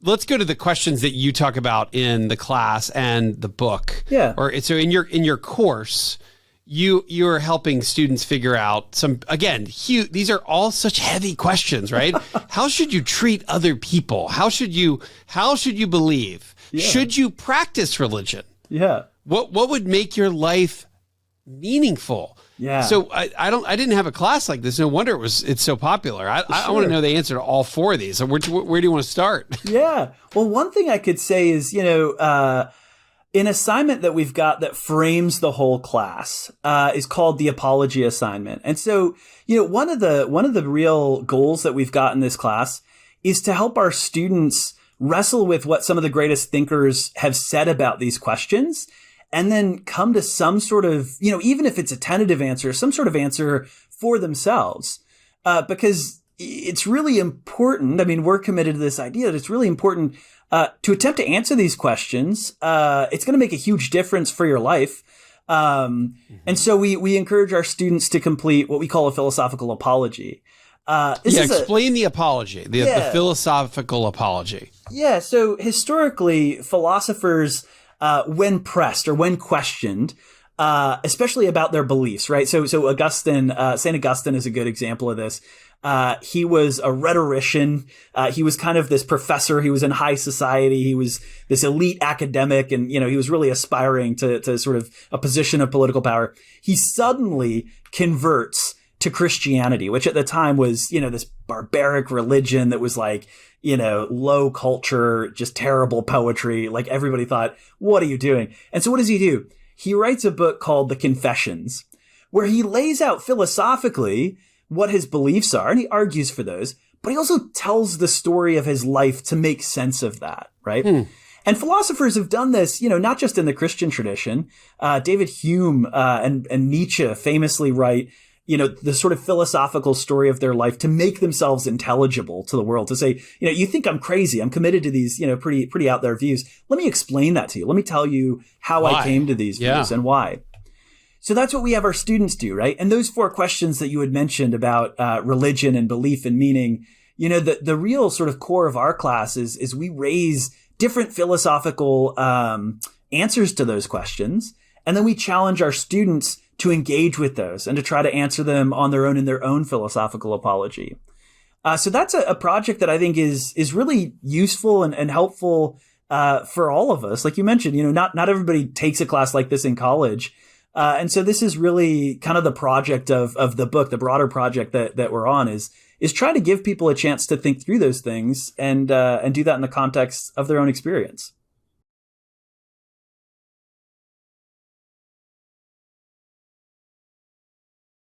let's go to the questions that you talk about in the class and the book. Yeah. So in your course, you're helping students figure out some, again, these are all such heavy questions, right? How should you treat other people? How should you believe? Yeah. Should you practice religion? Yeah. What would make your life meaningful? Yeah. So I didn't have a class like this. No wonder it's so popular. I want to know the answer to all four of these. So where do you want to start? Yeah. Well, one thing I could say is, an assignment that we've got that frames the whole class is called the apology assignment. And so, one of the real goals that we've got in this class is to help our students wrestle with what some of the greatest thinkers have said about these questions, and then come to some sort of, even if it's a tentative answer, some sort of answer for themselves. Because it's really important. I mean, we're committed to this idea that it's really important to attempt to answer these questions. It's going to make a huge difference for your life. And so we encourage our students to complete what we call a philosophical apology. Explain the apology, the philosophical apology. Yeah. So historically, philosophers, when pressed or when questioned, especially about their beliefs, right? So St. Augustine is a good example of this. He was a rhetorician. He was kind of this professor. He was in high society. He was this elite academic, and, he was really aspiring to sort of a position of political power. He suddenly converts to Christianity, which at the time was, this barbaric religion that was like, low culture, just terrible poetry. Like, everybody thought, what are you doing? And so what does he do? He writes a book called The Confessions, where he lays out philosophically what his beliefs are, and he argues for those, but he also tells the story of his life to make sense of that, right? And philosophers have done this, not just in the Christian tradition. David Hume and Nietzsche famously write, the sort of philosophical story of their life to make themselves intelligible to the world, to say, you think I'm crazy. I'm committed to these, pretty out there views. Let me explain that to you. Let me tell you how I came to these views and why. So that's what we have our students do, right? And those four questions that you had mentioned about religion and belief and meaning, the real sort of core of our class is we raise different philosophical answers to those questions, and then we challenge our students to engage with those and to try to answer them on their own in their own philosophical apology. So that's a project that I think is really useful and helpful for all of us. Like you mentioned, not everybody takes a class like this in college. And so this is really kind of the project of the book, the broader project that we're on is trying to give people a chance to think through those things and do that in the context of their own experience.